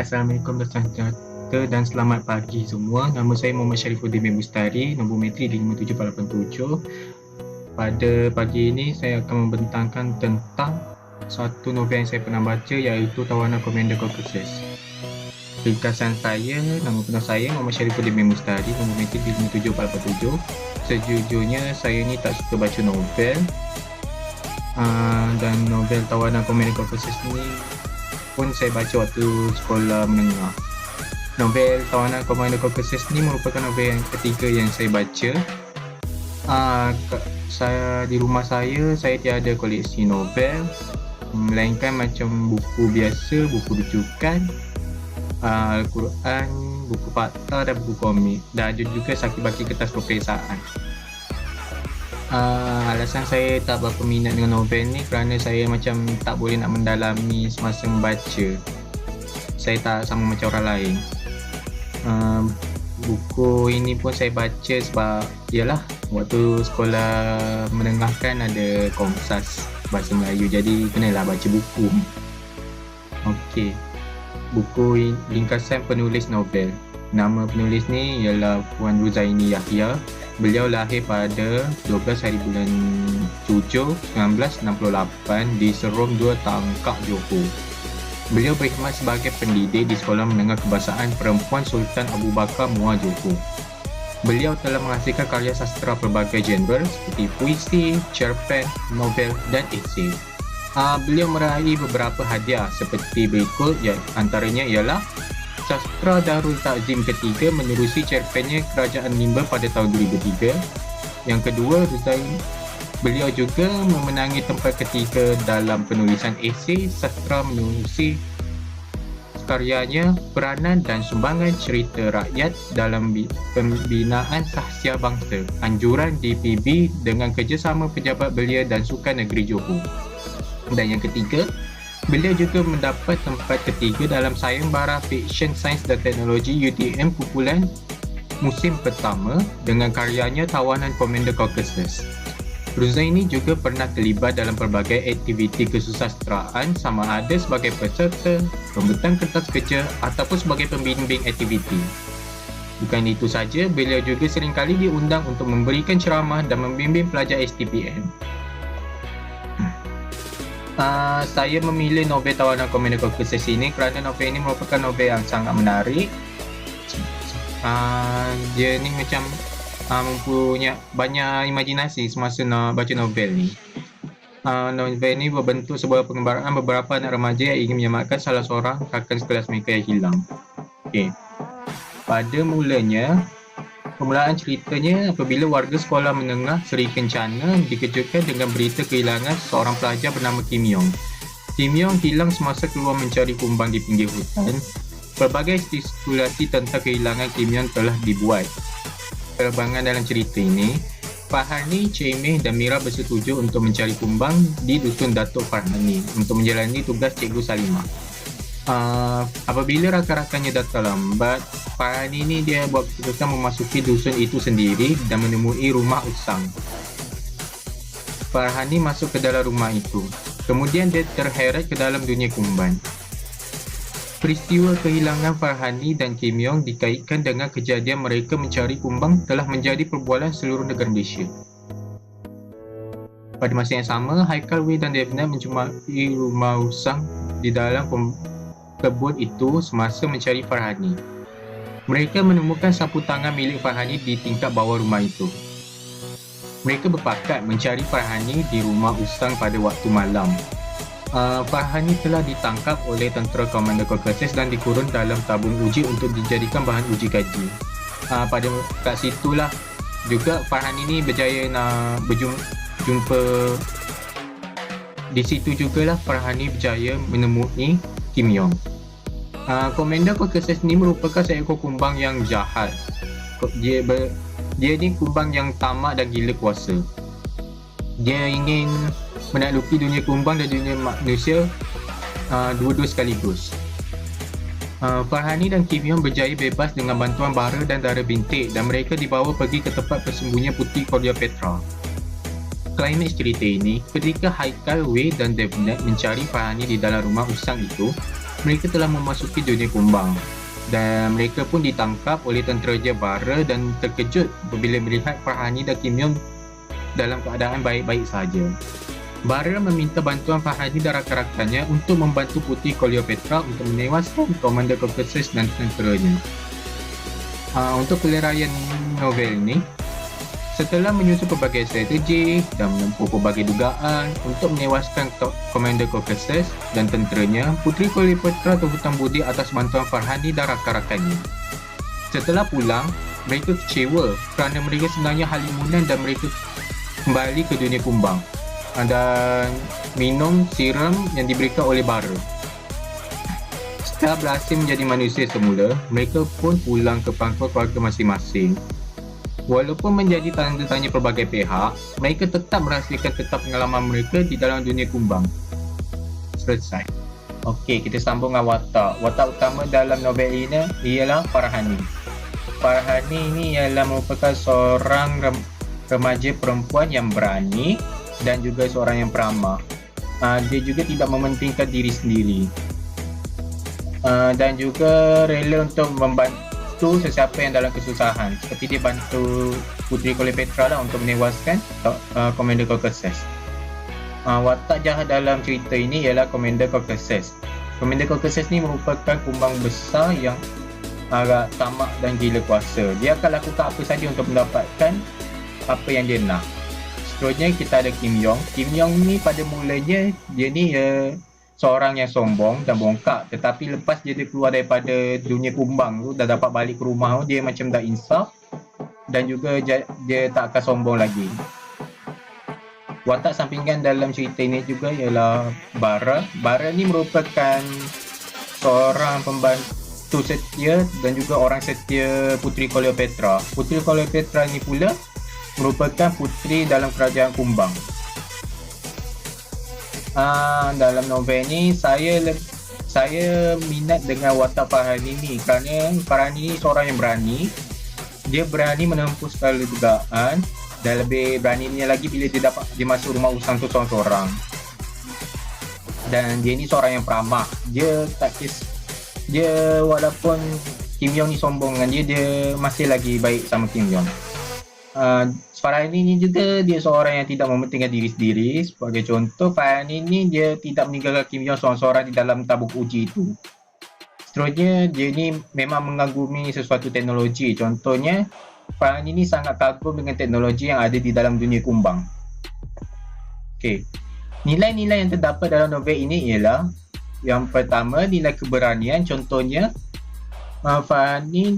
Assalamualaikum warahmatullahi dan selamat pagi semua. Nama saya Muhammad Syarifuddin bin Mustari, nombor metrik 57487. Pada pagi ini saya akan membentangkan tentang satu novel yang saya pernah baca, iaitu Tawanan Commander Caucasus. Ringkasan saya, nama penuh saya Muhammad Syarifuddin bin Mustari, nombor metrik 57487. Sejujurnya saya ni tak suka baca novel, dan novel Tawanan Commander Caucasus ni pun saya baca waktu sekolah menengah. Novel Tawanan Commander Caucasus ni merupakan novel yang ketiga yang saya baca. Di rumah saya tiada koleksi novel, melainkan macam buku biasa, buku rujukan, Al-Quran, buku fakta dan buku komik, dan ada juga saki-baki kertas peperiksaan. Alasan saya tak berapa minat dengan novel ni kerana saya macam tak boleh nak mendalami semasa membaca. Saya tak sama macam orang lain. Buku ini pun saya baca sebab ialah waktu sekolah menengah kan ada Komsas Bahasa Melayu, jadi kenalah baca buku. Okey. Buku ringkasan penulis novel. Nama penulis ni ialah Puan Ruzaini Yahya. Beliau lahir pada 12 hari bulan 7 1968 di Serom 2 Tangkak, Johor. Beliau berkhidmat sebagai pendidik di Sekolah Menengah Kebahasaan Perempuan Sultan Abu Bakar Muar, Johor. Beliau telah menghasilkan karya sastera pelbagai genre seperti puisi, cerpen, novel dan esei. Beliau meraih beberapa hadiah seperti berikut, antaranya ialah Sastra Darul Takzim ketiga menerusi cerpennya Kerajaan Limba pada tahun 2003. Yang kedua, beliau juga memenangi tempat ketiga dalam penulisan esei sastra menerusi karyanya Peranan dan Sumbangan Cerita Rakyat dalam Pembinaan Sahsia Bangsa, anjuran DPB dengan kerjasama pejabat belia dan sukan negeri Johor. Dan yang ketiga, beliau juga mendapat tempat ketiga dalam sayembara Fiksyen Sains dan Teknologi UTM kumpulan musim pertama dengan karyanya Tawanan Commander Caucasus. Ruzaini juga pernah terlibat dalam pelbagai aktiviti kesusastraan, sama ada sebagai peserta, pembentang kertas kerja ataupun sebagai pembimbing aktiviti. Bukan itu saja, beliau juga seringkali diundang untuk memberikan ceramah dan membimbing pelajar STPM. Saya memilih novel Tawanan Commander Caucasus ini kerana novel ini merupakan novel yang sangat menarik. Dia ni macam mempunyai banyak imajinasi semasa nak baca novel ni. Novel ni berbentuk sebuah penggambaran beberapa anak remaja yang ingin menyelamatkan salah seorang rakan sekelas mereka yang hilang. Pada mulanya, permulaan ceritanya apabila warga sekolah menengah Seri Kencana dikejutkan dengan berita kehilangan seorang pelajar bernama Kim Yong. Kim Yong hilang semasa keluar mencari kumbang di pinggir hutan. Pelbagai spekulasi tentang kehilangan Kim Yong telah dibuat. Perkembangan dalam cerita ini, Farhani, Cemeh dan Mira bersetuju untuk mencari kumbang di Dusun Datuk Farhani untuk menjalani tugas Cikgu Salimah. Apabila rakan-rakannya datang lambat, Farhani ni dia buat keputusan memasuki dusun itu sendiri dan menemui rumah usang. Farhani masuk ke dalam rumah itu. Kemudian dia terheret ke dalam dunia kumbang. Peristiwa kehilangan Farhani dan Kim Yong dikaitkan dengan kejadian mereka mencari kumbang telah menjadi perbualan seluruh negara Malaysia. Pada masa yang sama, Haikal, Wei dan Devnet menjumpai rumah usang di dalam kebun itu semasa mencari Farhani. Mereka menemukan sapu tangan milik Farhani di tingkat bawah rumah itu. Mereka berpakat mencari Farhani di rumah usang pada waktu malam. Farhani telah ditangkap oleh tentera Commander Caucasus dan dikurung dalam tabung uji untuk dijadikan bahan uji kaji. Kat situlah juga Farhani ni berjaya nak berjumpa. Di situ jugalah Farhani berjaya menemui Kim Yong. Commander Caucasus ni merupakan seekor kumbang yang jahat. Dia ni kumbang yang tamak dan gila kuasa. Dia ingin menakluki dunia kumbang dan dunia manusia dua-dua sekaligus. Farhani dan Kim Yong berjaya bebas dengan bantuan bara dan darah bintik dan mereka dibawa pergi ke tempat persembunyian Puteri Cordia Petra. Klimaks cerita ini, ketika Haikal, Wei dan Devnet mencari Farhani di dalam rumah usang itu, mereka telah memasuki dunia kumbang dan mereka pun ditangkap oleh tentera Jabara dan terkejut bila melihat Farhani dan Kim Yong dalam keadaan baik-baik saja. Bara meminta bantuan Farhani dan rakan-rakannya untuk membantu Puteri Cleopatra untuk menewaskan Komander Caucasus dan tenteranya. Untuk peluraian novel ini, setelah menyusun pelbagai strategi dan menempuh pelbagai dugaan untuk menewaskan Komander Caucasus dan tenteranya, Puteri Cleopatra berhutang budi atas bantuan Farhani dan rakan-rakannya. Setelah pulang, mereka kecewa kerana mereka sebenarnya halimunan dan mereka kembali ke dunia kumbang dan minum siram yang diberikan oleh Bara. Setelah berhasil menjadi manusia semula, mereka pun pulang ke pangkal keluarga masing-masing. Walaupun menjadi tanda tanya pelbagai pihak, mereka tetap merahsiakan tetap pengalaman mereka di dalam dunia kumbang. Selesai. Okey, kita sambung dengan watak. Watak utama dalam novel ini ialah Farhani. Farhani ini ialah merupakan seorang remaja perempuan yang berani dan juga seorang yang peramah. Dia juga tidak mementingkan diri sendiri dan juga rela untuk membantu sesiapa yang dalam kesusahan, seperti dia bantu Puteri Cleopatra lah untuk menewaskan Komander Caucasus. Watak jahat dalam cerita ini ialah Komander Caucasus. Komander Caucasus ni merupakan kumbang besar yang agak tamak dan gila kuasa. Dia akan lakukan apa saja untuk mendapatkan apa yang dia nak. Seterusnya kita ada Kim Yong. Kim Yong ni pada mulanya dia ni seorang yang sombong dan bongkak, tetapi lepas dia keluar daripada dunia kumbang tu, dah dapat balik ke rumah tu, dia macam dah insaf dan juga dia tak akan sombong lagi. Watak sampingan dalam cerita ini juga ialah Bara. Bara ni merupakan seorang pembantu setia dan juga orang setia Puteri Cleopatra. Puteri Cleopatra ni pula merupakan puteri dalam kerajaan kumbang. Dalam novel ni saya minat dengan watak Farhani ni kerana Farhani ni seorang yang berani. Dia berani menempuh segala dugaan dan lebih beraninya lagi bila dia masuk rumah usang tu seorang-seorang. Dan dia ni seorang yang peramah. Dia walaupun Kim Yong ni sombong dengan dia masih lagi baik sama Kim Yong. Farhani ni juga dia seorang yang tidak mementingkan diri sendiri. Sebagai contoh, Farhani ni dia tidak meninggalkan Kim Yong seorang-seorang di dalam tabung uji itu. Seterusnya, dia ni memang mengagumi sesuatu teknologi. Contohnya, Farhani ni sangat kagum dengan teknologi yang ada di dalam dunia kumbang. Okey. Nilai-nilai yang terdapat dalam novel ini ialah yang pertama, nilai keberanian. Contohnya, Farhani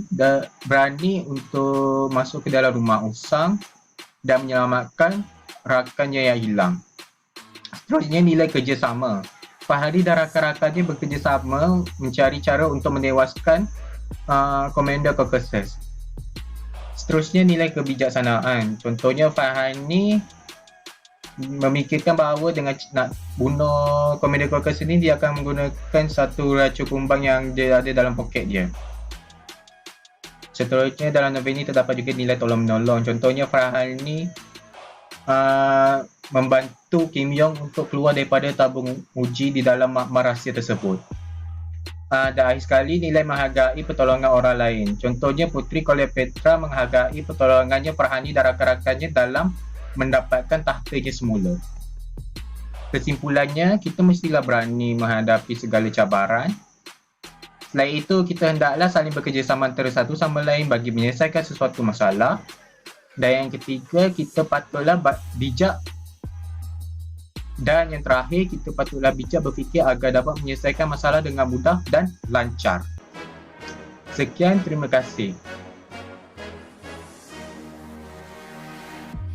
berani untuk masuk ke dalam rumah usang dan menyelamatkan rakannya yang hilang. Seterusnya, nilai kerjasama. Farhani dan rakan-rakannya bekerjasama mencari cara untuk menewaskan Komander Caucasus. Seterusnya, nilai kebijaksanaan. Contohnya, Farhani memikirkan bahawa dengan nak bunuh Komander Caucasus ini, dia akan menggunakan satu racun kumbang yang dia ada dalam poket dia. Seterusnya, dalam novel ini terdapat juga nilai tolong-menolong. Contohnya, Farhani membantu Kim Yong untuk keluar daripada tabung uji di dalam makmal rahsia tersebut. Dan akhir sekali, nilai menghargai pertolongan orang lain. Contohnya, Puteri Cleopatra menghargai pertolongannya Farhani dan rakan-rakannya dalam mendapatkan tahtanya semula. Kesimpulannya, kita mestilah berani menghadapi segala cabaran. Selain itu, kita hendaklah saling bekerjasama antara satu sama lain bagi menyelesaikan sesuatu masalah. Dan yang ketiga, kita patutlah bijak. Dan yang terakhir, kita patutlah bijak berfikir agar dapat menyelesaikan masalah dengan mudah dan lancar. Sekian, terima kasih.